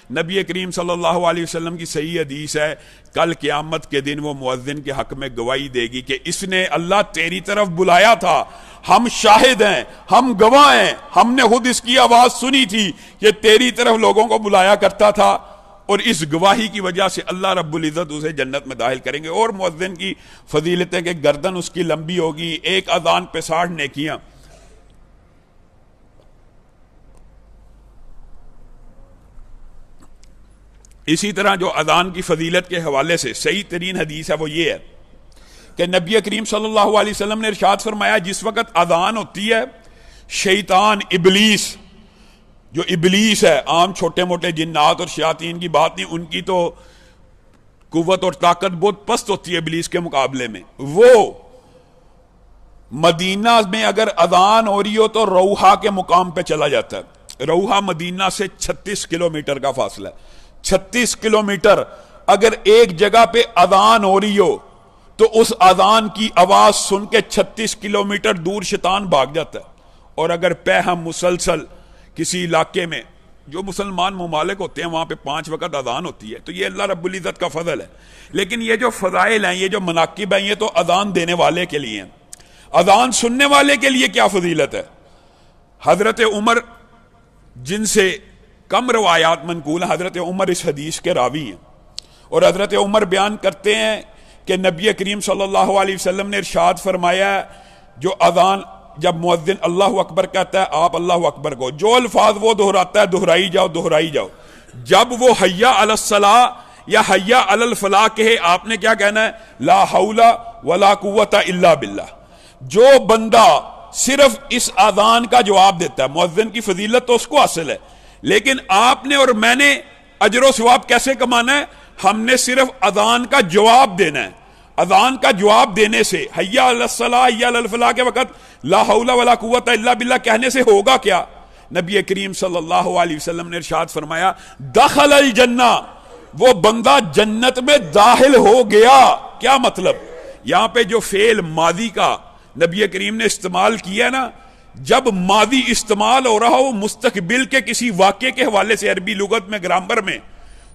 نبی کریم صلی اللہ علیہ وسلم کی صحیح حدیث ہے، کل قیامت کے دن وہ مؤذن کے حق میں گواہی دے گی کہ اس نے اللہ تیری طرف بلایا تھا، ہم شاہد ہیں، ہم گواہ ہیں، ہم نے خود اس کی آواز سنی تھی کہ تیری طرف لوگوں کو بلایا کرتا تھا، اور اس گواہی کی وجہ سے اللہ رب العزت اسے جنت میں داخل کریں گے۔ اور مؤذن کی فضیلتیں کہ گردن اس کی لمبی ہوگی، ایک اذان پہ 60 نیکیاں۔ اسی طرح جو اذان کی فضیلت کے حوالے سے صحیح ترین حدیث ہے وہ یہ ہے کہ نبی کریم صلی اللہ علیہ وسلم نے ارشاد فرمایا، جس وقت اذان ہوتی ہے شیطان ابلیس، جو ابلیس ہے، عام چھوٹے موٹے جنات اور شیاطین کی بات نہیں، ان کی تو قوت اور طاقت بہت پست ہوتی ہے ابلیس کے مقابلے میں، وہ مدینہ میں اگر اذان ہو رہی ہو تو روحا کے مقام پہ چلا جاتا ہے۔ روحا مدینہ سے 36 کلومیٹر کا فاصلہ ہے، 36 کلومیٹر اگر ایک جگہ پہ اذان ہو رہی ہو تو اس اذان کی آواز سن کے 36 کلومیٹر دور شیطان بھاگ جاتا ہے۔ اور اگر ہم مسلسل کسی علاقے میں، جو مسلمان ممالک ہوتے ہیں وہاں پہ 5 وقت اذان ہوتی ہے، تو یہ اللہ رب العزت کا فضل ہے۔ لیکن یہ جو فضائل ہیں، یہ جو مناقب ہیں، یہ تو اذان دینے والے کے لیے ہیں۔ اذان سننے والے کے لیے کیا فضیلت ہے؟ حضرت عمر، جن سے کم روایات منقول ہیں، حضرت عمر اس حدیث کے راوی ہیں، اور حضرت عمر بیان کرتے ہیں کہ نبی کریم صلی اللہ علیہ وسلم نے ارشاد فرمایا، جو اذان جب مؤذن اللہ اکبر کہتا ہے آپ اللہ اکبر کو، جو الفاظ وہ دہراتا ہے دہرائی جاؤ دہرائی جاؤ۔ جب وہ حیا علی الصلاۃ یا حیا علی الفلاح کہے، آپ نے کیا کہنا ہے؟ لا حول ولا قوت الا باللہ۔ جو بندہ صرف اس اذان کا جواب دیتا ہے، مؤذن کی فضیلت تو اس کو حاصل ہے، لیکن آپ نے اور میں نے اجر و ثواب کیسے کمانا ہے؟ ہم نے صرف اذان کا جواب دینا ہے۔ اذان کا جواب دینے سے، حیا علی الصلاۃ حیا علی الفلاح کے وقت لا حول ولا قوت الا باللہ کہنے سے ہوگا کیا؟ نبی کریم صلی اللہ علیہ وسلم نے ارشاد فرمایا، دخل الجنہ، وہ بندہ جنت میں داخل ہو گیا۔ کیا مطلب؟ یہاں پہ جو فعل ماضی کا نبی کریم نے استعمال کیا نا، جب ماضی استعمال ہو رہا ہو مستقبل کے کسی واقعے کے حوالے سے عربی لغت میں، گرامر میں،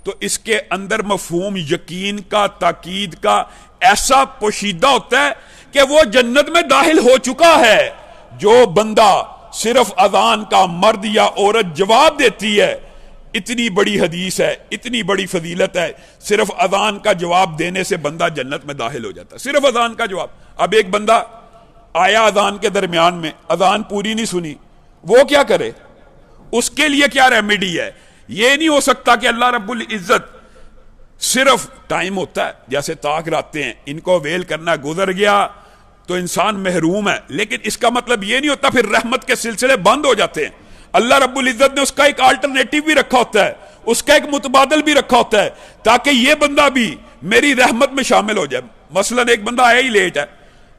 تو اس کے اندر مفہوم یقین کا، تاکید کا ایسا پوشیدہ ہوتا ہے کہ وہ جنت میں داخل ہو چکا ہے۔ جو بندہ صرف اذان کا، مرد یا عورت، جواب دیتی ہے، اتنی بڑی حدیث ہے، اتنی بڑی فضیلت ہے، صرف اذان کا جواب دینے سے بندہ جنت میں داخل ہو جاتا ہے، صرف اذان کا جواب۔ اب ایک بندہ آیا اذان کے درمیان میں، اذان پوری نہیں سنی، وہ کیا کرے؟ اس کے لیے کیا ریمیڈی ہے؟ یہ نہیں ہو سکتا کہ اللہ رب العزت صرف ٹائم ہوتا ہے جیسے طاق رہتے ہیں، ان کو ویل کرنا، گزر گیا تو انسان محروم ہے، لیکن اس کا مطلب یہ نہیں ہوتا پھر رحمت کے سلسلے بند ہو جاتے ہیں۔ اللہ رب العزت نے اس کا ایک آلٹرنیٹو بھی رکھا ہوتا ہے، اس کا ایک متبادل بھی رکھا ہوتا ہے، تاکہ یہ بندہ بھی میری رحمت میں شامل ہو جائے۔ مثلا ایک بندہ آیا ہی لیٹ ہے،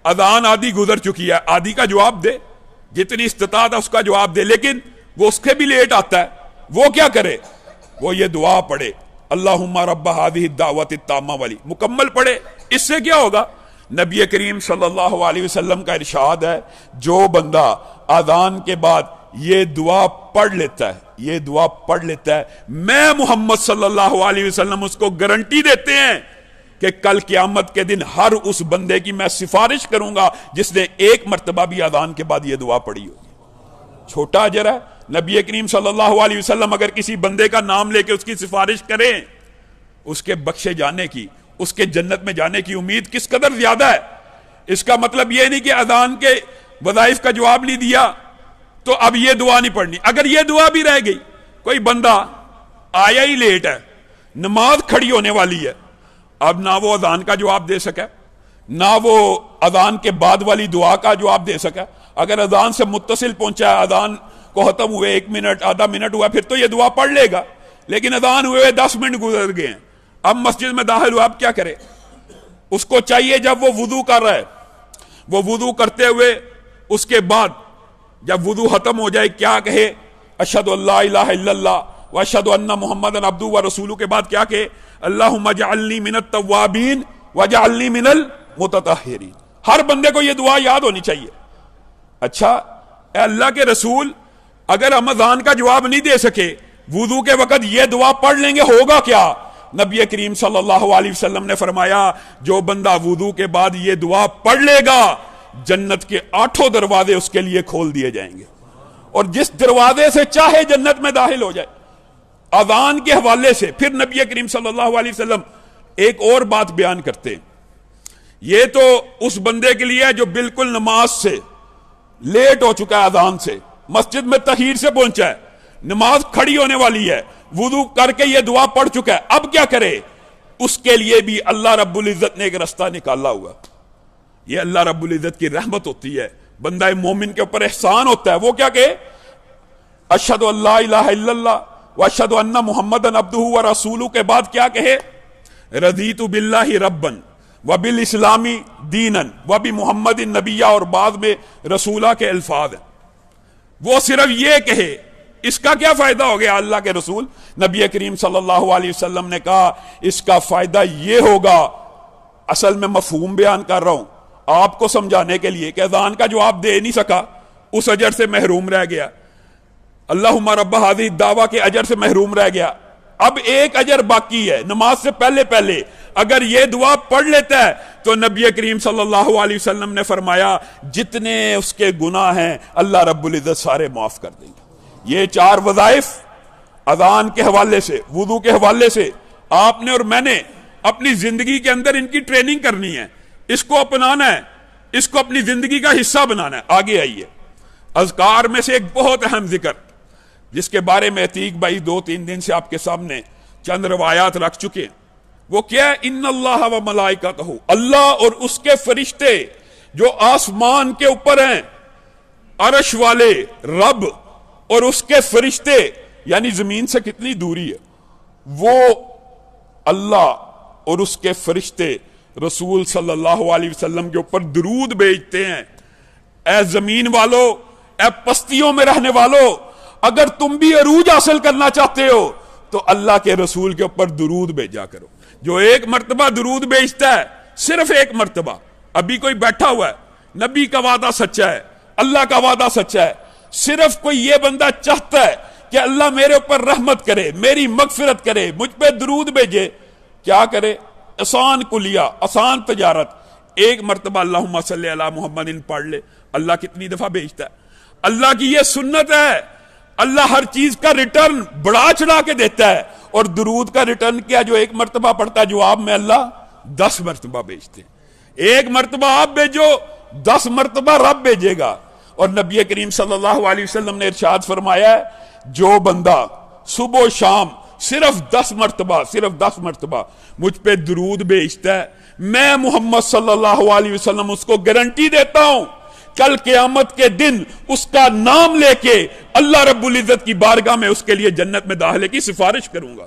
اذان آدھی گزر چکی ہے، آدھی کا جواب دے، جتنی استطاعت ہے اس کا جواب دے، لیکن وہ اس کے بھی لیٹ آتا ہے، وہ کیا کرے؟ وہ یہ دعا پڑھے، اللہم رب ہذہ الدعوۃ التامہ والی مکمل پڑھے۔ اس سے کیا ہوگا؟ نبی کریم صلی اللہ علیہ وسلم کا ارشاد ہے، جو بندہ اذان کے بعد یہ دعا پڑھ لیتا ہے، یہ دعا پڑھ لیتا ہے، میں محمد صلی اللہ علیہ وسلم اس کو گارنٹی دیتے ہیں کہ کل قیامت کے دن ہر اس بندے کی میں سفارش کروں گا جس نے ایک مرتبہ بھی اذان کے بعد یہ دعا پڑھی ہوگی۔ چھوٹا اجر ہے۔ نبی کریم صلی اللہ علیہ وسلم اگر کسی بندے کا نام لے کے اس کی سفارش کریں، اس کے بخشے جانے کی، اس کے جنت میں جانے کی امید کس قدر زیادہ ہے۔ اس کا مطلب یہ نہیں کہ اذان کے وظائف کا جواب نہیں دیا تو اب یہ دعا نہیں پڑھنی۔ اگر یہ دعا بھی رہ گئی، کوئی بندہ آیا ہی لیٹ ہے، نماز کھڑی ہونے والی ہے، اب نہ وہ اذان کا جواب دے سکے، نہ وہ اذان کے بعد والی دعا کا جواب دے سکے۔ اگر اذان سے متصل پہنچا ہے، اذان کو ختم ہوئے 1 منٹ آدھا منٹ ہوا، پھر تو یہ دعا پڑھ لے گا، لیکن اذان ہوئے 10 منٹ گزر گئے ہیں، اب مسجد میں داخل ہوا، اب کیا کرے؟ اس کو چاہیے جب وہ وضو کر رہا ہے، وہ وضو کرتے ہوئے اس کے بعد جب وضو ختم ہو جائے کیا کہے؟ اشہد ان لا الہ الا اللہ واشہد ان محمدا عبدہ ورسولہ کے بعد کیا کہے؟ اللہم اجعلنی من التوابین واجعلنی من المتطہرین۔ ہر بندے کو یہ دعا یاد ہونی چاہیے۔ اچھا اے اللہ کے رسول، اگر ہم اذان کا جواب نہیں دے سکے، وضو کے وقت یہ دعا پڑھ لیں گے ہوگا کیا؟ نبی کریم صلی اللہ علیہ وسلم نے فرمایا جو بندہ وضو کے بعد یہ دعا پڑھ لے گا جنت کے 8 دروازے اس کے لیے کھول دیے جائیں گے، اور جس دروازے سے چاہے جنت میں داخل ہو جائے۔ اذان کے حوالے سے پھر نبی کریم صلی اللہ علیہ وسلم ایک اور بات بیان کرتے ہیں، یہ تو اس بندے کے لیے ہے جو بالکل نماز سے لیٹ ہو چکا ہے، اذان سے مسجد میں تاخیر سے پہنچا ہے، نماز کھڑی ہونے والی ہے، وضو کر کے یہ دعا پڑھ چکا ہے، اب کیا کرے؟ اس کے لیے بھی اللہ رب العزت نے ایک راستہ نکالا ہوا۔ یہ اللہ رب العزت کی رحمت ہوتی ہے، بندہ مومن کے اوپر احسان ہوتا ہے۔ وہ کیا کہے؟ اشہد ان لا الہ الا اللہ واشہد ان محمدن عبدہ ورسولہ کے بعد کیا کہے؟ رضیت باللہ ربا وبالاسلام دینا وبمحمد نبیہ، اور بعد میں رسولہ کے الفاظ ہیں۔ وہ صرف یہ کہے، اس کا کیا فائدہ ہو گیا؟ اللہ کے رسول نبی کریم صلی اللہ علیہ وسلم نے کہا اس کا فائدہ یہ ہوگا، اصل میں مفہوم بیان کر رہا ہوں آپ کو سمجھانے کے لیے کہ اذان کا جواب دے نہیں سکا، اس اجر سے محروم رہ گیا، اللہم رب ہذہ الدعوہ کے اجر سے محروم رہ گیا۔ اب ایک اجر باقی ہے، نماز سے پہلے اگر یہ دعا پڑھ لیتا ہے تو نبی کریم صلی اللہ علیہ وسلم نے فرمایا جتنے اس کے گناہ ہیں اللہ رب العزت سارے معاف کر دیں گے۔ یہ 4 وظائف اذان کے حوالے سے، وضو کے حوالے سے آپ نے اور میں نے اپنی زندگی کے اندر ان کی ٹریننگ کرنی ہے، اس کو اپنانا ہے، اس کو اپنی زندگی کا حصہ بنانا ہے۔ آگے آئیے، اذکار میں سے ایک بہت اہم ذکر جس کے بارے میں عتیق بھائی 2-3 دن سے آپ کے سامنے چند روایات رکھ چکے ہیں، وہ کیا ہے؟ ان اللہ و ملائکتہ، اللہ اور اس کے فرشتے جو آسمان کے اوپر ہیں، عرش والے رب اور اس کے فرشتے، یعنی زمین سے کتنی دوری ہے، وہ اللہ اور اس کے فرشتے رسول صلی اللہ علیہ وسلم کے اوپر درود بھیجتے ہیں۔ اے زمین والو، اے پستیوں میں رہنے والو، اگر تم بھی عروج حاصل کرنا چاہتے ہو تو اللہ کے رسول کے اوپر درود بھیجا کرو۔ جو ایک مرتبہ درود بھیجتا ہے، صرف ایک مرتبہ، ابھی کوئی بیٹھا ہوا ہے، نبی کا وعدہ سچا ہے، اللہ کا وعدہ سچا ہے، صرف کوئی یہ بندہ چاہتا ہے کہ اللہ میرے اوپر رحمت کرے، میری مغفرت کرے، مجھ پہ درود بھیجے، کیا کرے؟ آسان کلیہ، آسان تجارت، ایک مرتبہ اللہم صلی علی محمد پڑھ لے، اللہ کتنی دفعہ بھیجتا ہے۔ اللہ کی یہ سنت ہے، اللہ ہر چیز کا ریٹرن بڑھا چڑھا کے دیتا ہے، اور درود کا ریٹرن کیا؟ جو ایک مرتبہ پڑھتا ہے جواب میں اللہ 10 مرتبہ بھیجتے ہیں۔ ایک مرتبہ آپ بھیجو، 10 مرتبہ رب بھیجے گا۔ اور نبی کریم صلی اللہ علیہ وسلم نے ارشاد فرمایا ہے جو بندہ صبح و شام صرف 10 مرتبہ مجھ پہ درود بھیجتا ہے، میں محمد صلی اللہ علیہ وسلم اس کو گارنٹی دیتا ہوں کل قیامت کے دن اس کا نام لے کے اللہ رب العزت کی بارگاہ میں اس کے لیے جنت میں داخلے کی سفارش کروں گا۔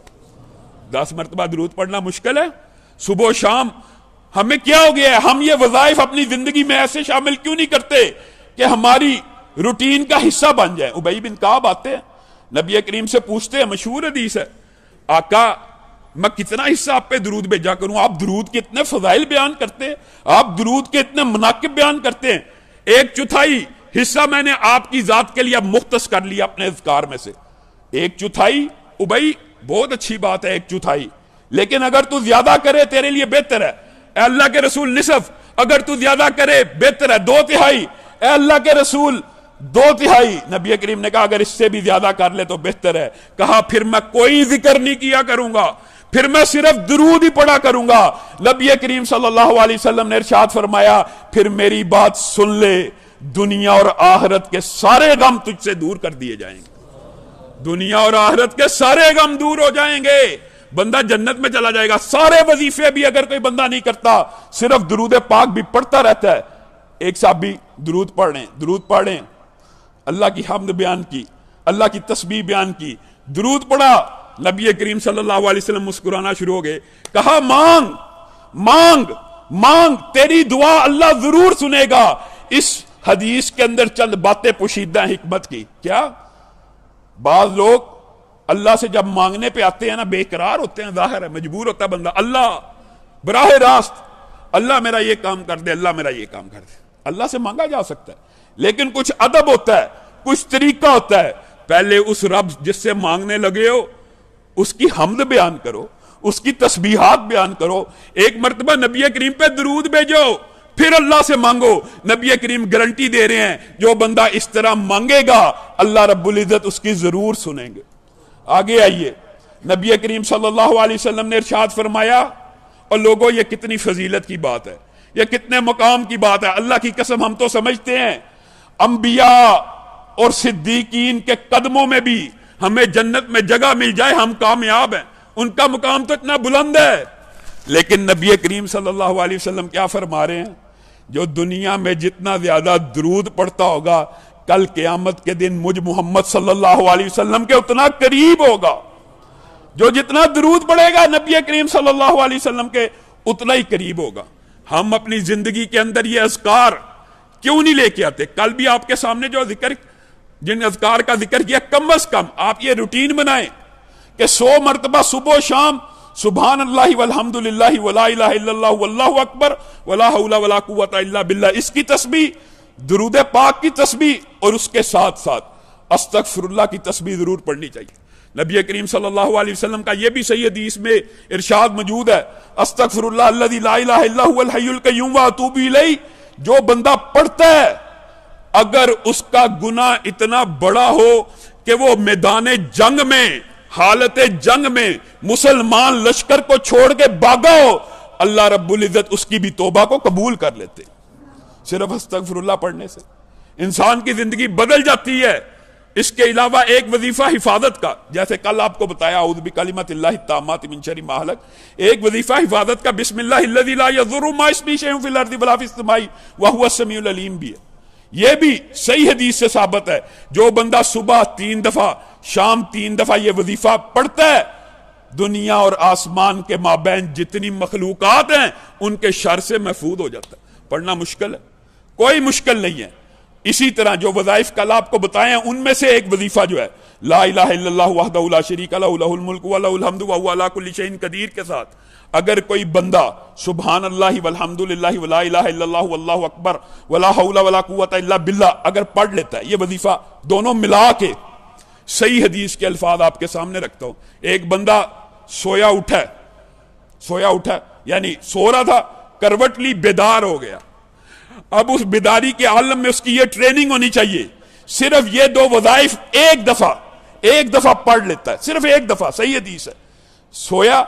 10 مرتبہ درود پڑھنا مشکل ہے؟ صبح و شام ہمیں کیا ہو گیا ہے؟ ہم یہ وظائف اپنی زندگی میں ایسے شامل کیوں نہیں کرتے کہ ہماری روٹین کا حصہ بن جائے؟ ابی بن کعب آتے ہیں، نبی کریم سے پوچھتے ہیں، مشہور حدیث ہے، آقا میں کتنا حصہ آپ پہ درود بھیجا کروں؟ آپ درود کے اتنے فضائل بیان کرتے ہیں، آپ درود کے اتنے مناقب بیان کرتے ہیں، 1/4 حصہ میں نے آپ کی ذات کے لیے اب مختص کر لیا اپنے اذکار میں سے۔ 1/4 ابی بہت اچھی بات ہے 1/4، لیکن اگر تو زیادہ کرے تیرے لیے بہتر ہے۔ اے اللہ کے رسول نصف، اگر تو زیادہ کرے بہتر ہے 2/3۔ اے اللہ کے رسول 2/3۔ نبی کریم نے کہا اگر اس سے بھی زیادہ کر لے تو بہتر ہے۔ کہا پھر میں کوئی ذکر نہیں کیا کروں گا، پھر میں صرف درود ہی پڑھا کروں گا۔ نبی کریم صلی اللہ علیہ وسلم نے ارشاد فرمایا پھر میری بات سن لے، دنیا اور آخرت کے سارے غم تجھ سے دور کر دیے جائیں گے، دنیا اور آخرت کے سارے غم دور ہو جائیں گے، بندہ جنت میں چلا جائے گا۔ سارے وظیفے بھی اگر کوئی بندہ نہیں کرتا، صرف درود پاک بھی پڑھتا رہتا ہے۔ ایک صحابی درود پڑھ رہے ہیں، اللہ کی حمد بیان کی، اللہ کی تسبیح بیان کی، درود پڑھا، نبی کریم صلی اللہ علیہ وسلم مسکرانا شروع ہو گئے، کہا مانگ مانگ مانگ، تیری دعا اللہ ضرور سنے گا۔ اس حدیث کے اندر چند باتیں پوشیدہ ہیں حکمت کی۔ کیا؟ بعض لوگ اللہ سے جب مانگنے پہ آتے ہیں نا بے قرار ہوتے ہیں، ظاہر ہے مجبور ہوتا ہے بندہ، اللہ براہ راست اللہ میرا یہ کام کر دے، اللہ میرا یہ کام کر دے۔ اللہ سے مانگا جا سکتا ہے، لیکن کچھ ادب ہوتا ہے، کچھ طریقہ ہوتا ہے، پہلے اس رب جس سے مانگنے لگے ہو اس کی حمد بیان کرو، اس کی تسبیحات بیان کرو، ایک مرتبہ نبی کریم پہ درود بھیجو، پھر اللہ سے مانگو۔ نبی کریم گارنٹی دے رہے ہیں جو بندہ اس طرح مانگے گا اللہ رب العزت اس کی ضرور سنیں گے۔ آگے آئیے، نبی کریم صلی اللہ علیہ وسلم نے ارشاد فرمایا، اور لوگوں یہ کتنی فضیلت کی بات ہے، یہ کتنے مقام کی بات ہے، اللہ کی قسم ہم تو سمجھتے ہیں انبیاء اور صدیقین کے قدموں میں بھی ہمیں جنت میں جگہ مل جائے ہم کامیاب ہیں، ان کا مقام تو اتنا بلند ہے۔ لیکن نبی کریم صلی اللہ علیہ وسلم کیا فرما رہے ہیں؟ جو دنیا میں جتنا زیادہ درود پڑھتا ہوگا کل قیامت کے دن مجھ محمد صلی اللہ علیہ وسلم کے اتنا قریب ہوگا۔ جو جتنا درود پڑھے گا نبی کریم صلی اللہ علیہ وسلم کے اتنا ہی قریب ہوگا۔ ہم اپنی زندگی کے اندر یہ اذکار کیوں نہیں لے کے آتے؟ کل بھی آپ کے سامنے جو ذکر جن اذکار کا ذکر کیا، کم از کم آپ یہ روٹین بنائیں کہ 100 مرتبہ صبح و شام سبحان اللہ والحمد للہ ولا الہ الا اللہ واللہ اکبر ولا حول ولا قوت الا باللہ، اس کی تسبیح، درود پاک کی تسبیح، اور اس کے ساتھ ساتھ استغفر اللہ کی تسبیح ضرور پڑھنی چاہیے۔ نبی کریم صلی اللہ علیہ وسلم کا یہ بھی صحیح حدیث میں ارشاد موجود ہے، استغفر اللہ الذی لا الہ الا هو الحی القیوم واتوب الیہ، جو بندہ پڑھتا ہے اگر اس کا گناہ اتنا بڑا ہو کہ وہ میدان جنگ میں، حالت جنگ میں مسلمان لشکر کو چھوڑ کے بھاگا ہو، اللہ رب العزت اس کی بھی توبہ کو قبول کر لیتے۔ صرف استغفر اللہ پڑھنے سے انسان کی زندگی بدل جاتی ہے۔ اس کے علاوہ ایک وظیفہ حفاظت کا، جیسے کل آپ کو بتایا اعوذ بکلمات اللہ التامات من شر ما خلق، ایک وظیفہ حفاظت کا بسم اللہ الذی لا یضر مع اسمہ شیء فی الارض ولا فی السماء وہو السمیع العلیم بھی ہے۔ یہ بھی صحیح حدیث سے ثابت ہے، جو بندہ صبح 3 دفعہ شام 3 دفعہ یہ وظیفہ پڑھتا ہے، دنیا اور آسمان کے مابین جتنی مخلوقات ہیں ان کے شر سے محفوظ ہو جاتا ہے۔ پڑھنا مشکل ہے؟ کوئی مشکل نہیں ہے۔ اسی طرح جو وظائف کل آپ کو بتائے ہیں ان میں سے ایک وظیفہ جو ہے لا الہ الا اللہ وحدہ لا شریک لہ لہ الملک و لہ الحمد وہو علی کل شیء قدیر کے ساتھ اگر کوئی بندہ سبحان اللہ والحمد للہ ولا الہ الا اللہ واللہ اکبر ولا حول ولا قوت الا باللہ اگر پڑھ لیتا ہے، یہ وظیفہ دونوں ملا کے، صحیح حدیث کے الفاظ آپ کے سامنے رکھتا ہوں، ایک بندہ سویا اٹھا یعنی سو رہا تھا، کروٹ لی، بیدار ہو گیا۔ اب اس بیداری کے عالم میں اس کی یہ ٹریننگ ہونی چاہیے، صرف یہ 2 وظائف ایک دفعہ پڑھ لیتا ہے، صرف ایک دفعہ، صحیح حدیث ہے۔ سویا،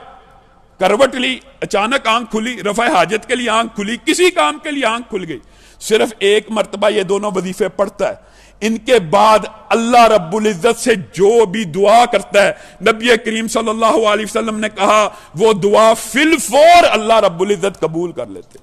کروٹ لی، اچانک آنکھ کھلی، رفع حاجت کے لیے آنکھ کھلی، کسی کام کے لیے آنکھ کھل گئی، صرف ایک مرتبہ یہ دونوں وظیفے پڑھتا ہے، ان کے بعد اللہ رب العزت سے جو بھی دعا کرتا ہے، نبی کریم صلی اللہ علیہ وسلم نے کہا وہ دعا فی الفور اللہ رب العزت قبول کر لیتے،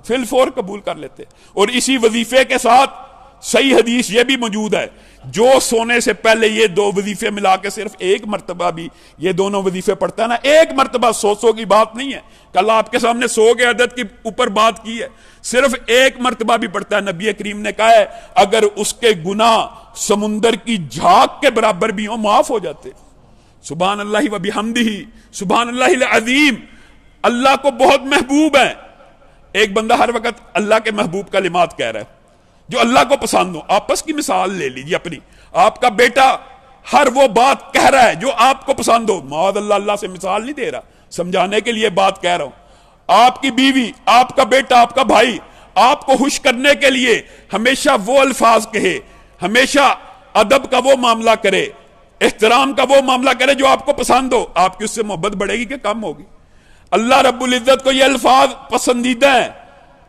فی الفور قبول کر لیتے۔ اور اسی وظیفے کے ساتھ صحیح حدیث یہ بھی موجود ہے، جو سونے سے پہلے یہ 2 وظیفے ملا کے صرف ایک مرتبہ بھی یہ دونوں وظیفے پڑھتا ہے نا، ایک مرتبہ 100 کی بات نہیں ہے، کل آپ کے سامنے 100 کے عدد کی اوپر بات کی ہے، صرف ایک مرتبہ بھی پڑھتا ہے، نبی کریم نے کہا ہے اگر اس کے گناہ سمندر کی جھاگ کے برابر بھی ہوں معاف ہو جاتے۔ سبحان اللہ و بحمدہ سبحان اللہ العظیم، اللہ کو بہت محبوب ہے۔ ایک بندہ ہر وقت اللہ کے محبوب کلمات کہہ رہا ہے جو اللہ کو پسند ہو، آپس کی مثال لے لیجیے اپنی، آپ کا بیٹا ہر وہ بات کہہ رہا ہے جو آپ کو پسند ہو، معاذ اللہ، اللہ سے مثال نہیں دے رہا، سمجھانے کے لیے بات کہہ رہا ہوں۔ آپ کی بیوی، آپ کا بیٹا، آپ کا بھائی آپ کو خوش کرنے کے لیے ہمیشہ وہ الفاظ کہے، ہمیشہ ادب کا وہ معاملہ کرے، احترام کا وہ معاملہ کرے جو آپ کو پسند ہو، آپ کی اس سے محبت بڑھے گی کہ کم ہوگی؟ اللہ رب العزت کو یہ الفاظ پسندیدہ ہیں،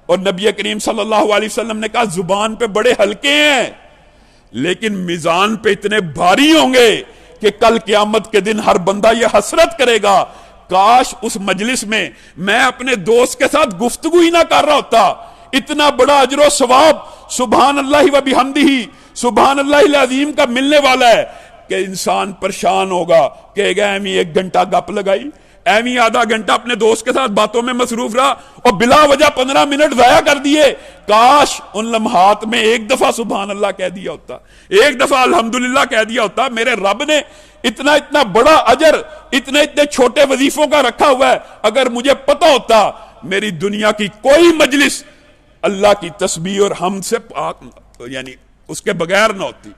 اور نبی کریم صلی اللہ علیہ وسلم نے کہا زبان پہ بڑے ہلکے ہیں لیکن میزان پہ اتنے بھاری ہوں گے کہ کل قیامت کے دن ہر بندہ یہ حسرت کرے گا کاش اس مجلس میں میں اپنے دوست کے ساتھ گفتگو ہی نہ کر رہا ہوتا، اتنا بڑا اجر و ثواب سبحان اللہ و بحمدہ سبحان اللہ العظیم کا ملنے والا ہے کہ انسان پریشان ہوگا، کہے گا ایمی 1 گھنٹہ گپ لگائی، ایمی آدھا گھنٹہ اپنے دوست کے ساتھ باتوں میں مصروف رہا اور بلا وجہ 15 منٹ ضائع کر دیے، کاش ان لمحات میں 1 دفعہ سبحان اللہ کہہ دیا ہوتا، 1 دفعہ الحمدللہ کہہ دیا ہوتا۔ میرے رب نے اتنا بڑا اجر اتنے چھوٹے وظیفوں کا رکھا ہوا ہے، اگر مجھے پتا ہوتا میری دنیا کی کوئی مجلس اللہ کی تسبیح اور حمد سے پاک یعنی اس کے بغیر نہ ہوتی۔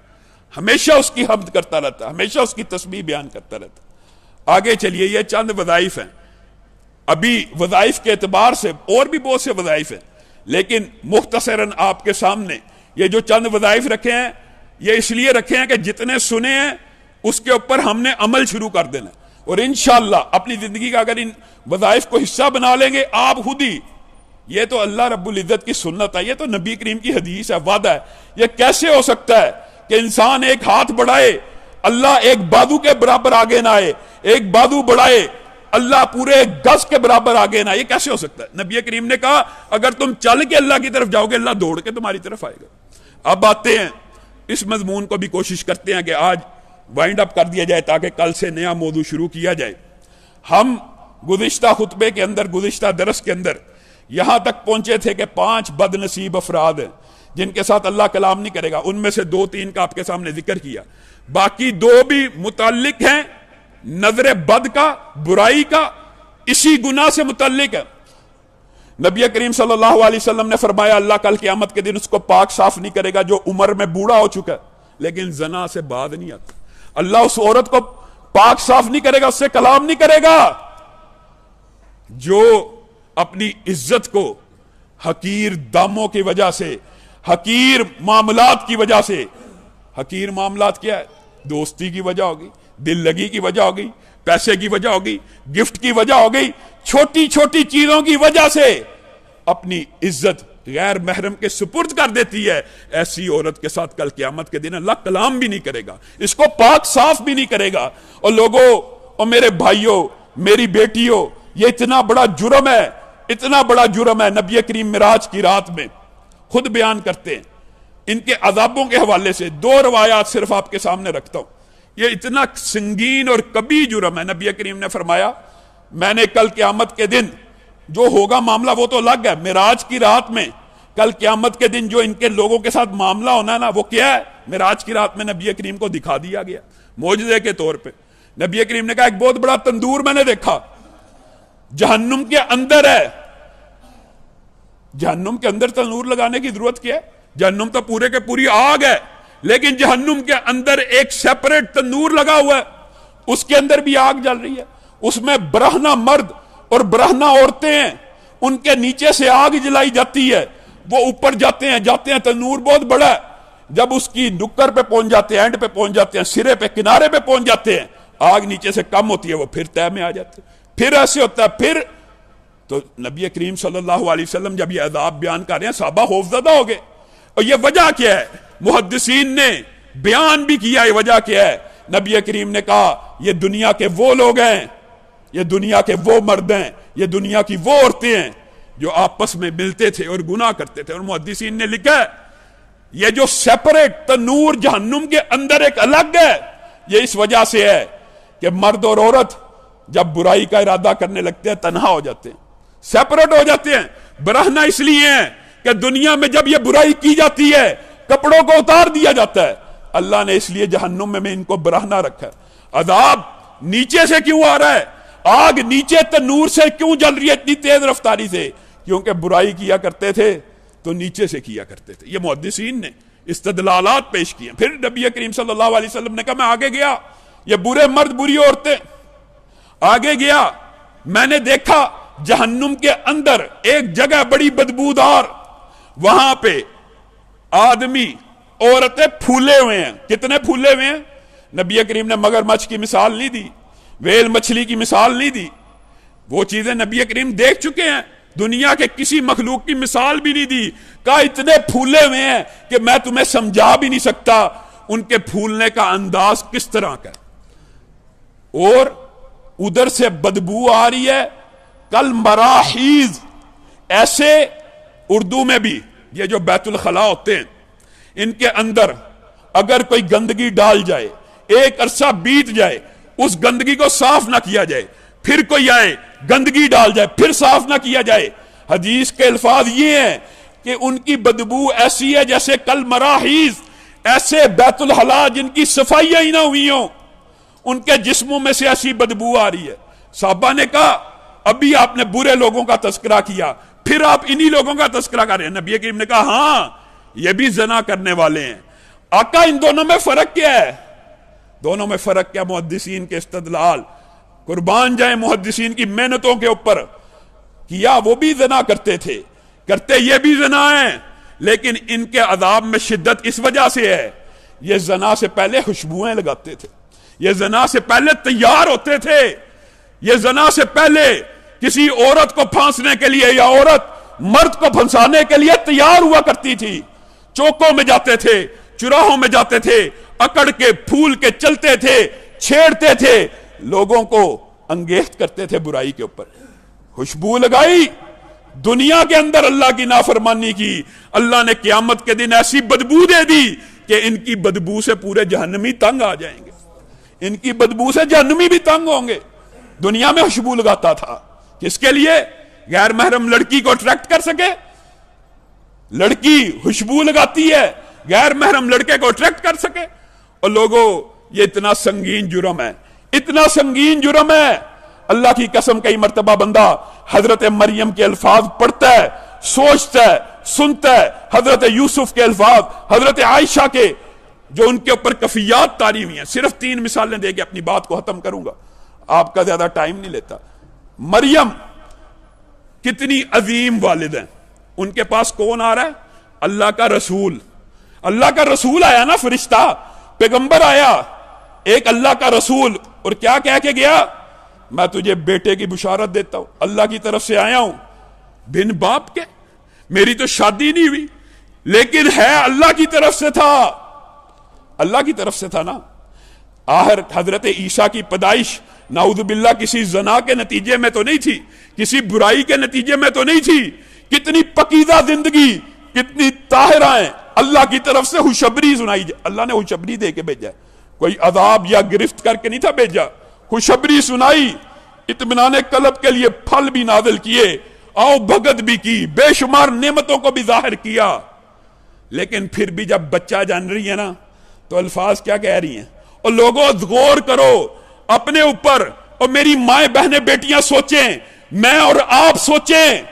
ہمیشہ اس کی حمد کرتا رہتا ہے، ہمیشہ اس کی تسبیح بیان کرتا رہتا ہے۔ آگے چلیے، یہ چند وظائف ہیں، ابھی وظائف کے اعتبار سے اور بھی بہت سے وظائف ہیں، لیکن مختصراً آپ کے سامنے یہ جو چند وظائف رکھے ہیں، یہ اس لیے رکھے ہیں کہ جتنے سنے ہیں اس کے اوپر ہم نے عمل شروع کر دینا، اور انشاءاللہ اپنی زندگی کا اگر ان وظائف کو حصہ بنا لیں گے آپ خود ہی، یہ تو اللہ رب العزت کی سنت ہے، یہ تو نبی کریم کی حدیث ہے، وعدہ ہے۔ یہ کیسے ہو سکتا ہے کہ انسان ایک ہاتھ بڑھائے اللہ ایک بازو کے برابر آگے نہ آئے، ایک بازو بڑھائے اللہ پورے گز کے برابر آگے نہ آئے؟ یہ کیسے ہو سکتا ہے؟ نبی کریم نے کہا اگر تم چل کے اللہ کی طرف جاؤ گے اللہ دوڑ کے تمہاری طرف آئے گا۔ اب آتے ہیں اس مضمون کو بھی کوشش کرتے ہیں کہ آج وائنڈ اپ کر دیا جائے تاکہ کل سے نیا موضوع شروع کیا جائے۔ ہم گزشتہ خطبے کے اندر، گزشتہ درس کے اندر یہاں تک پہنچے تھے کہ 5 بد نصیب افراد ہیں جن کے ساتھ اللہ کلام نہیں کرے گا، ان میں سے 2-3 کا آپ کے سامنے ذکر کیا، باقی 2 بھی متعلق ہیں نظر بد کا، برائی کا، اسی گناہ سے متعلق ہے۔ نبی کریم صلی اللہ علیہ وسلم نے فرمایا اللہ کل قیامت کے دن اس کو پاک صاف نہیں کرے گا جو عمر میں بوڑھا ہو چکا ہے لیکن زنا سے باز نہیں آتا۔ اللہ اس عورت کو پاک صاف نہیں کرے گا، اس سے کلام نہیں کرے گا جو اپنی عزت کو حقیر داموں کی وجہ سے، حقیر معاملات کی وجہ سے، حقیر معاملات کیا ہے؟ دوستی کی وجہ ہوگی، دل لگی کی وجہ ہوگی، پیسے کی وجہ ہوگی، گفٹ کی وجہ ہوگی، چھوٹی چھوٹی چیزوں کی وجہ سے اپنی عزت غیر محرم کے سپرد کر دیتی ہے۔ ایسی عورت کے ساتھ کل قیامت کے دن اللہ کلام بھی نہیں کرے گا، اس کو پاک صاف بھی نہیں کرے گا۔ اور لوگوں اور میرے بھائیوں، میری بیٹیوں، یہ اتنا بڑا جرم ہے، اتنا بڑا جرم ہے۔ نبی کریم معراج کی رات میں خود بیان کرتے ہیں، ان کے عذابوں کے حوالے سے 2 روایات صرف آپ کے سامنے رکھتا ہوں۔ یہ اتنا سنگین اور کبھی جرم ہے، نبی کریم نے فرمایا میں نے کل قیامت کے دن جو ہوگا معاملہ وہ تو الگ ہے، معراج کی رات میں کل قیامت کے دن جو ان کے لوگوں کے ساتھ معاملہ ہونا ہے نا، وہ کیا ہے؟ معراج کی رات میں نبی کریم کو دکھا دیا گیا معجزے کے طور پہ۔ نبی کریم نے کہا ایک بہت بڑا تندور میں نے دیکھا، جہنم کے اندر ہے۔ جہنم کے اندر تندور لگانے کی ضرورت کیا ہے؟ جہنم تو پورے کے پوری آگ ہے، لیکن جہنم کے اندر ایک سیپریٹ تندور لگا ہوا ہے، اس کے اندر بھی آگ جل رہی ہے، اس میں برہنہ مرد اور برہنہ عورتیں ہیں، ان کے نیچے سے آگ جلائی جاتی ہے، وہ اوپر جاتے ہیں، تندور بہت بڑا ہے، جب اس کی نکر پہ پہنچ جاتے ہیں، اینڈ پہ پہنچ جاتے ہیں، سرے پہ، کنارے پہ پہنچ جاتے ہیں، آگ نیچے سے کم ہوتی ہے، وہ پھر تہ میں آ جاتے ہیں، پھر ایسے ہوتا ہے، پھر تو نبی کریم صلی اللہ علیہ وسلم جب یہ عذاب بیان کر رہے ہیں صحابہ خوفزدہ ہو گئے، اور یہ وجہ کیا ہے؟ محدثین نے بیان بھی کیا یہ وجہ کیا ہے۔ نبی کریم نے کہا یہ دنیا کے وہ لوگ ہیں، یہ دنیا کے وہ مرد ہیں، یہ دنیا کی وہ عورتیں ہیں جو آپس میں ملتے تھے اور گناہ کرتے تھے۔ اور محدثین نے لکھا ہے یہ جو سیپریٹ تنور جہنم کے اندر ایک الگ ہے، یہ اس وجہ سے ہے کہ مرد اور عورت جب برائی کا ارادہ کرنے لگتے ہیں تنہا ہو جاتے ہیں، سیپریٹ ہو جاتے ہیں۔ برہنہ اس لیے ہیں کہ دنیا میں جب یہ برائی کی جاتی ہے کپڑوں کو اتار دیا جاتا ہے، اللہ نے اس لیے جہنم میں ان کو برہنہ رکھا ہے۔ عذاب نیچے سے کیوں آ رہا ہے؟ آگ نیچے تنور سے کیوں جل رہی ہے اتنی تیز رفتاری سے؟ کیونکہ برائی کیا کرتے تھے تو نیچے سے کیا کرتے تھے۔ یہ محدثین نے استدلالات پیش کیے۔ پھر نبی کریم صلی اللہ علیہ وسلم نے کہا میں آگے گیا، یہ برے مرد بری عورتیں، آگے گیا میں نے دیکھا جہنم کے اندر ایک جگہ بڑی بدبودار، وہاں پہ آدمی عورتیں پھولے ہوئے ہیں۔ کتنے پھولے ہوئے ہیں؟ نبی کریم نے مگرمچھ کی مثال نہیں دی، ویل مچھلی کی مثال نہیں دی، وہ چیزیں نبی کریم دیکھ چکے ہیں، دنیا کے کسی مخلوق کی مثال بھی نہیں دی۔ کہا اتنے پھولے ہوئے ہیں کہ میں تمہیں سمجھا بھی نہیں سکتا ان کے پھولنے کا انداز کس طرح کا ہے، اور ادھر سے بدبو آ رہی ہے کل مراحیز، ایسے اردو میں بھی یہ جو بیت الخلاء ہوتے ہیں ان کے اندر اگر کوئی گندگی ڈال جائے، ایک عرصہ بیت جائے، اس گندگی کو صاف نہ کیا جائے، پھر کوئی آئے گندگی ڈال جائے، پھر صاف نہ کیا جائے، حدیث کے الفاظ یہ ہیں کہ ان کی بدبو ایسی ہے جیسے کل مراحیز، ایسے بیت الخلاء جن کی صفائیاں ہی نہ ہوئی ہوں، ان کے جسموں میں سے ایسی بدبو آ رہی ہے۔ صحابہ نے کہا ابھی آپ نے برے لوگوں کا تذکرہ کیا، پھر آپ انہی لوگوں کا تذکرہ کر رہے ہیں۔ نبی کریم نے کہا ہاں یہ بھی زنا کرنے والے ہیں، آقا ان دونوں میں فرق کیا ہے؟ دونوں میں فرق کیا؟ محدثین کے استدلال، قربان جائیں محدثین کی محنتوں کے اوپر، کیا وہ بھی زنا کرتے تھے، کرتے یہ بھی زنا ہیں، لیکن ان کے عذاب میں شدت اس وجہ سے ہے یہ زنا سے پہلے خوشبوئیں لگاتے تھے، یہ زنا سے پہلے تیار ہوتے تھے، یہ زنا سے پہلے کسی عورت کو پھانسنے کے لیے یا عورت مرد کو پھنسانے کے لیے تیار ہوا کرتی تھی، چوکوں میں جاتے تھے، چراہوں میں جاتے تھے، اکڑ کے پھول کے چلتے تھے، چھیڑتے تھے، لوگوں کو انگیخت کرتے تھے برائی کے اوپر، خوشبو لگائی، دنیا کے اندر اللہ کی نافرمانی کی، اللہ نے قیامت کے دن ایسی بدبو دے دی کہ ان کی بدبو سے پورے جہنمی تنگ آ جائیں گے، ان کی بدبو سے جہنمی بھی تنگ ہوں گے۔ دنیا میں خوشبو لگاتا تھا، کس کے لیے؟ غیر محرم لڑکی کو اٹریکٹ کر سکے، لڑکی خوشبو لگاتی ہے غیر محرم لڑکے کو اٹریکٹ کر سکے، اور لوگوں یہ اتنا سنگین جرم ہے، اتنا سنگین جرم ہے، اللہ کی قسم کئی مرتبہ بندہ حضرت مریم کے الفاظ پڑھتا ہے، سوچتا ہے، سنتا ہے، حضرت یوسف کے الفاظ، حضرت عائشہ کے، جو ان کے اوپر کفیات تاری ہوئی ہیں۔ صرف 3 مثالیں دے کے اپنی بات کو ختم کروں گا، آپ کا زیادہ ٹائم نہیں لیتا۔ مریم کتنی عظیم والد ہیں، ان کے پاس کون آ رہا ہے؟ اللہ کا رسول، اللہ کا رسول آیا نا، فرشتہ پیغمبر آیا، ایک اللہ کا رسول، اور کیا کہہ کے گیا؟ میں تجھے بیٹے کی بشارت دیتا ہوں، اللہ کی طرف سے آیا ہوں، بن باپ کے، میری تو شادی نہیں ہوئی لیکن ہے اللہ کی طرف سے تھا، اللہ کی طرف سے تھا نا۔ آخر حضرت عیسیٰ کی پیدائش نعوذ باللہ کسی زنا کے نتیجے میں تو نہیں تھی، کسی برائی کے نتیجے میں تو نہیں تھی، کتنی پکیزہ زندگی، کتنی طاہرہ ہیں، اللہ کی طرف سے خوشبری سنائی جائے، اللہ نے خوشبری دے کے بھیجا، کوئی عذاب یا گرفت کر کے نہیں تھا بھیجا، خوشبری سنائی، اطمینان قلب کے لیے پھل بھی نازل کیے، آؤ بھگت بھی کی، بے شمار نعمتوں کو بھی ظاہر کیا، لیکن پھر بھی جب بچہ جان رہی ہے نا تو الفاظ کیا کہہ رہی ہیں؟ اور لوگوں غور کرو اپنے اوپر، اور میری مائیں بہنیں بیٹیاں سوچیں، میں اور آپ سوچیں،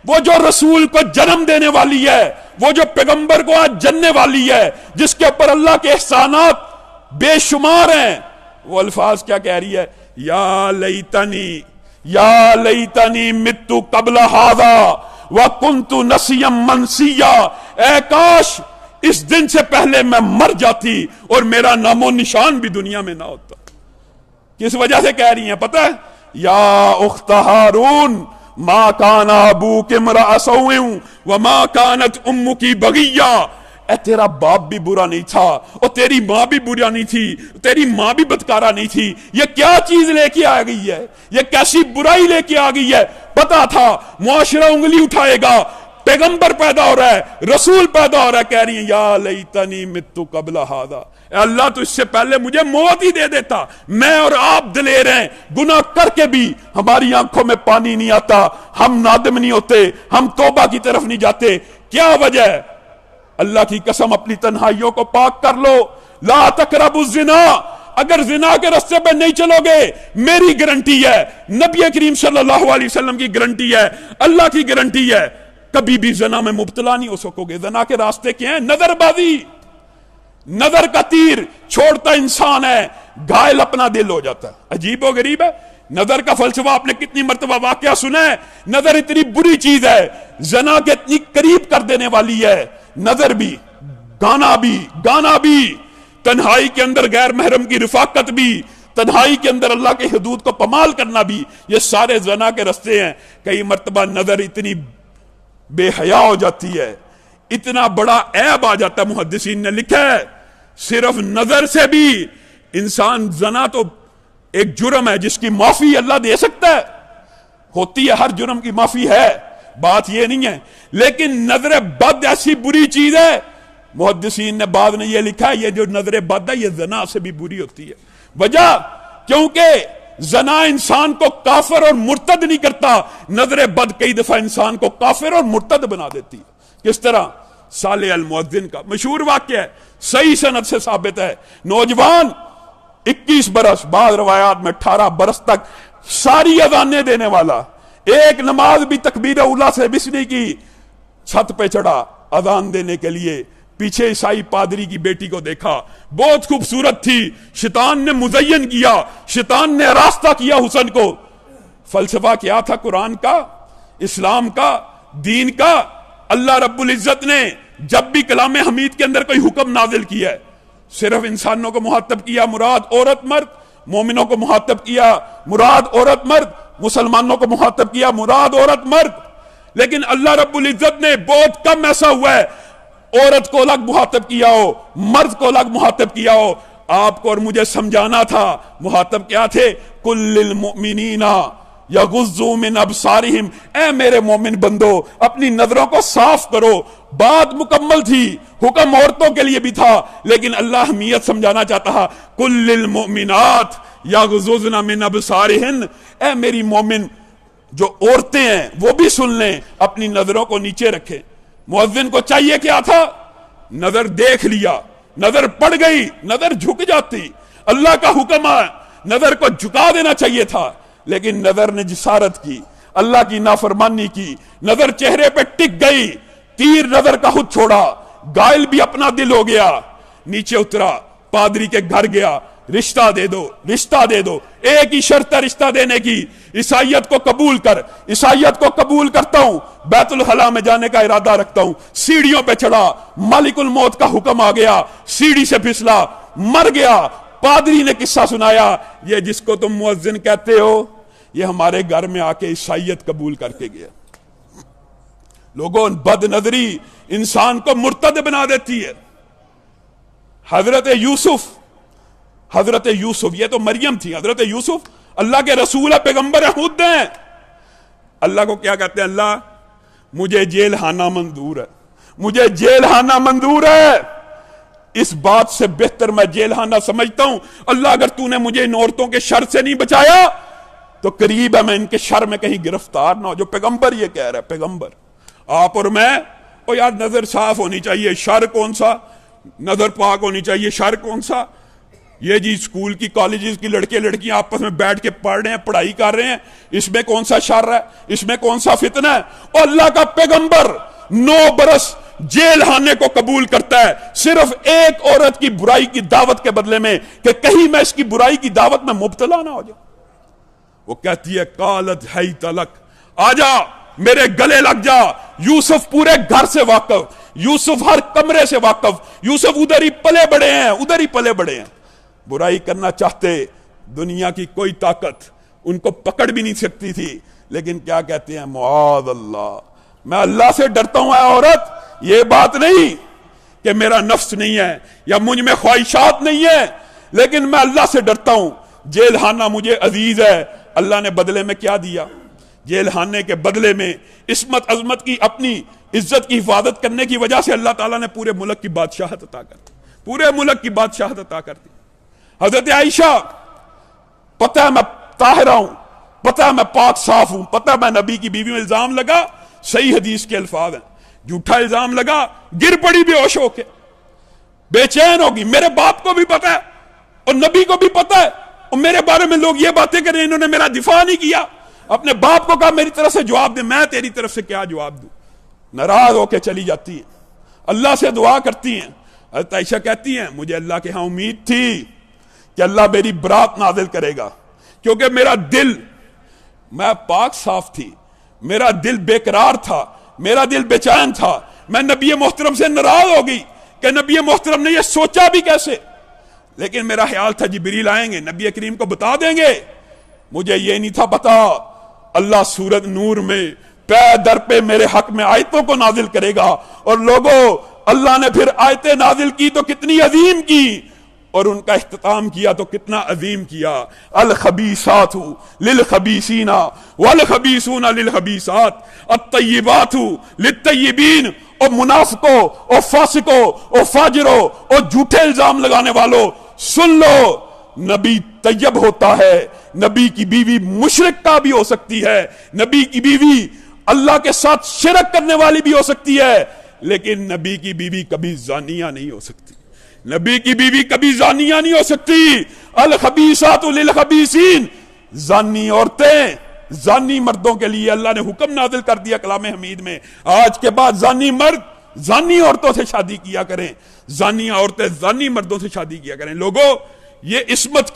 وہ جو رسول کو جنم دینے والی ہے، وہ جو پیغمبر کو آج جننے والی ہے، جس کے اوپر اللہ کے احسانات بے شمار ہیں، وہ الفاظ کیا کہہ رہی ہے؟ یا لیتنی متو قبل ھذا وکنت نسیا منسیا، اے کاش اس دن سے پہلے میں مر جاتی اور میرا نام و نشان بھی دنیا میں نہ ہوتا۔ کس وجہ سے کہہ رہی ہیں پتہ ہے؟ یا اخت ہارون ما کان ابوک امرأ سوء وما کانت امک بغیہ، اے تیرا باپ بھی برا نہیں تھا اور تیری ماں بھی برا نہیں تھی، تیری ماں بھی بدکارہ نہیں تھی، یہ کیا چیز لے کے آ گئی ہے؟ یہ کیسی برائی لے کے آ گئی ہے؟ پتا تھا معاشرہ انگلی اٹھائے گا، پیغمبر پیدا ہو رہا ہے، رسول پیدا ہو رہا ہے، کہہ رہی ہیں یا لیتنی متو قبل ھذا، اے اللہ تو اس سے پہلے مجھے موت ہی دے دیتا۔ میں اور آپ دلیر ہیں، گناہ کر کے بھی ہماری آنکھوں میں پانی نہیں آتا، ہم نادم نہیں ہوتے، ہم توبہ کی طرف نہیں جاتے، کیا وجہ ہے؟ اللہ کی قسم اپنی تنہائیوں کو پاک کر لو، لا تقربوا الزنا، اگر زنا کے راستے پہ نہیں چلو گے، میری گارنٹی ہے، نبی کریم صلی اللہ علیہ وسلم کی گارنٹی ہے، اللہ کی گارنٹی ہے، کبھی بھی زنا میں مبتلا نہیں ہو سکو گے۔ زنا کے راستے کیا ہیں؟ نظر بازی، نظر کا تیر چھوڑتا انسان ہے، گھائل اپنا دل ہو جاتا ہے۔ عجیب و غریب ہے، نظر کا فلسفہ آپ نے کتنی مرتبہ واقعہ سنا ہے، نظر اتنی بری چیز ہے، زنا کے اتنی قریب کر دینے والی ہے، نظر بھی، گانا بھی، تنہائی کے اندر غیر محرم کی رفاقت بھی، تنہائی کے اندر اللہ کی حدود کو پامال کرنا بھی، یہ سارے زنا کے رستے ہیں۔ کئی مرتبہ نظر اتنی بے حیا ہو جاتی ہے، اتنا بڑا عیب آ جاتا ہے، محدثین نے لکھا ہے صرف نظر سے بھی انسان، زنا تو ایک جرم ہے جس کی معافی اللہ دے سکتا ہے، ہوتی ہے، ہر جرم کی معافی ہے، بات یہ نہیں ہے، لیکن نظر بد ایسی بری چیز ہے، محدثین نے بعد نے یہ لکھا ہے یہ جو نظر بد ہے یہ زنا سے بھی بری ہوتی ہے۔ وجہ کیونکہ زنا انسان کو کافر اور مرتد نہیں کرتا، نظر بد کئی دفعہ انسان کو کافر اور مرتد بنا دیتی ہے۔ کس طرح؟ صالح المؤذن کا مشہور واقعہ ہے، صحیح سند سے ثابت ہے، نوجوان 21 برس، بعض روایات میں 18 برس تک ساری اذانیں دینے والا، ایک نماز بھی تکبیر اولیٰ سے مس نہیں کی، چھت پہ چڑھا اذان دینے کے لیے، پیچھے عیسائی پادری کی بیٹی کو دیکھا، بہت خوبصورت تھی، شیطان نے مزین کیا، شیطان نے راستہ کیا حسن کو۔ فلسفہ کیا تھا قرآن کا، اسلام کا، دین کا؟ اللہ رب العزت نے جب بھی کلام حمید کے اندر کوئی حکم نازل کیا ہے، صرف انسانوں کو مخاطب کیا، مراد عورت مرد، مومنوں کو مخاطب کیا، مراد عورت مرد، مسلمانوں کو مخاطب کیا، مراد عورت مرد۔ لیکن اللہ رب العزت نے بہت کم ایسا ہوا ہے عورت کو الگ مخاطب کیا ہو، مرد کو الگ مخاطب کیا ہو۔ آپ کو اور مجھے سمجھانا تھا، مخاطب کیا تھے؟ کل للمؤمنین یغضوا من ابصارہم، اے میرے مومن بندو اپنی نظروں کو صاف کرو۔ بات مکمل تھی، حکم عورتوں کے لیے بھی تھا، لیکن اللہ اہمیت سمجھانا چاہتا ہے۔ کل للمؤمنات یغضضن من ابصارہن، اے میری مومن جو عورتیں ہیں وہ بھی سن لیں، اپنی نظروں کو نیچے رکھیں۔ مؤذن کو چاہیے کیا تھا؟ نظر دیکھ لیا، نظر پڑ گئی، نظر جھک جاتی، اللہ کا حکم ہے، نظر کو جھکا دینا چاہیے تھا، لیکن نظر نے جسارت کی، اللہ کی نافرمانی کی، نظر چہرے پہ ٹک گئی، تیر نظر کا خود چھوڑا، گائل بھی اپنا دل ہو گیا، نیچے اترا، پادری کے گھر گیا، رشتہ دے دو، رشتہ دے دو، ایک ہی شرط ہے رشتہ دینے کی، عیسائیت کو قبول کر۔ عیسائیت کو قبول کرتا ہوں، بیت الخلا میں جانے کا ارادہ رکھتا ہوں۔ سیڑھیوں پہ چڑھا، مالک الموت کا حکم آ گیا، سیڑھی سے پھسلا، مر گیا۔ پادری نے قصہ سنایا، یہ جس کو تم مؤذن کہتے ہو یہ ہمارے گھر میں آ کے عیسائیت قبول کر کے گیا۔ لوگوں، بد نظری انسان کو مرتد بنا دیتی ہے۔ حضرت یوسف، یہ تو مریم تھی، حضرت یوسف اللہ کے رسول ہے، پیغمبر ہیں، خود ہیں۔ اللہ کو کیا کہتے ہیں؟ اللہ مجھے جیل خانہ منظور ہے، مجھے جیل خانہ منظور ہے، اس بات سے بہتر میں جیل خانہ سمجھتا ہوں۔ اللہ اگر تو نے مجھے ان عورتوں کے شر سے نہیں بچایا تو قریب ہے میں ان کے شر میں کہیں گرفتار نہ ہو۔ جو پیغمبر یہ کہہ رہا ہے، پیغمبر، آپ اور میں، او یار نظر صاف ہونی چاہیے، شر کون سا؟ نظر پاک ہونی چاہیے، شر کون سا؟ یہ جی اسکول کی کالجز کی لڑکے لڑکیاں آپس میں بیٹھ کے پڑھ رہے ہیں، پڑھائی کر رہے ہیں، اس میں کون سا شر ہے؟ اس میں کون سا فتنہ ہے؟ اور اللہ کا پیغمبر 9 برس جیل خانے کو قبول کرتا ہے صرف ایک عورت کی برائی کی دعوت کے بدلے میں کہ کہیں میں اس کی برائی کی دعوت میں مبتلا نہ ہو جاؤں۔ وہ کہتی ہے قالت حیت لک، آجا میرے گلے لگ جا۔ یوسف پورے گھر سے واقف، یوسف ہر کمرے سے واقف، یوسف ادھر ہی پلے بڑے ہیں، ادھر ہی پلے بڑے ہیں۔ برائی کرنا چاہتے، دنیا کی کوئی طاقت ان کو پکڑ بھی نہیں سکتی تھی، لیکن کیا کہتے ہیں؟ معاذ اللہ، میں اللہ سے ڈرتا ہوں۔ اے عورت، یہ بات نہیں کہ میرا نفس نہیں ہے یا مجھ میں خواہشات نہیں ہے، لیکن میں اللہ سے ڈرتا ہوں۔ جیل خانہ مجھے عزیز ہے۔ اللہ نے بدلے میں کیا دیا؟ جیل خانے کے بدلے میں عصمت عظمت کی، اپنی عزت کی حفاظت کرنے کی وجہ سے اللہ تعالیٰ نے پورے ملک کی بادشاہت عطا کر دی، پورے ملک کی بادشاہت عطا کر دی۔ حضرت عائشہ، پتہ ہے میں طاہرہ ہوں، پتہ ہے میں پاک صاف ہوں، پتہ ہے میں نبی کی بیوی میں الزام لگا، صحیح حدیث کے الفاظ ہیں، جھوٹا الزام لگا، گر پڑی بے ہوش ہو کے، بے چین ہوگی۔ میرے باپ کو بھی پتہ ہے اور نبی کو بھی پتہ ہے، اور میرے بارے میں لوگ یہ باتیں کریں، انہوں نے میرا دفاع نہیں کیا۔ اپنے باپ کو کہا میری طرف سے جواب دے، میں تیری طرف سے کیا جواب دوں؟ ناراض ہو کے چلی جاتی ہیں، اللہ سے دعا کرتی ہیں۔ حضرت عائشہ کہتی ہیں مجھے اللہ کے ہاں امید تھی کہ اللہ میری برات نازل کرے گا، کیونکہ میرا دل، میں پاک صاف تھی، میرا دل بے قرار تھا، میرا دل بے چین تھا۔ میں نبی محترم سے ناراض ہو گئی کہ نبی محترم نے یہ سوچا بھی کیسے، لیکن میرا خیال تھا جبریل آئیں گے، نبی کریم کو بتا دیں گے۔ مجھے یہ نہیں تھا پتا اللہ سورۃ نور میں پے در پہ میرے حق میں آیتوں کو نازل کرے گا۔ اور لوگوں، اللہ نے پھر آیتیں نازل کی تو کتنی عظیم کی، اور ان کا اختتام کیا تو کتنا عظیم کیا۔ الخبیثات للخبیثین والخبیثون للخبیثات، الطیبات للطیبین۔ اور منافقوں اور فاسقوں اور فاجروں اور جھوٹے الزام لگانے والوں، سن لو، نبی طیب ہوتا ہے، نبی کی بیوی مشرک کا بھی ہو سکتی ہے، نبی کی بیوی اللہ کے ساتھ شرک کرنے والی بھی ہو سکتی ہے، لیکن نبی کی بیوی کبھی زانیہ نہیں ہو سکتی، نبی کی بیوی کبھی زانیہ نہیں ہو سکتی۔ الخبیثات للخبیثین، زانی عورتیں زانی مردوں کے لیے اللہ نے حکم نازل کر دیا کلام حمید میں، آج کے بعد زانی مرد زانی عورتوں سے شادی کیا کریں، زانی عورتیں زانی مردوں سے شادی کیا کریں۔ لوگوں، یہ عصمت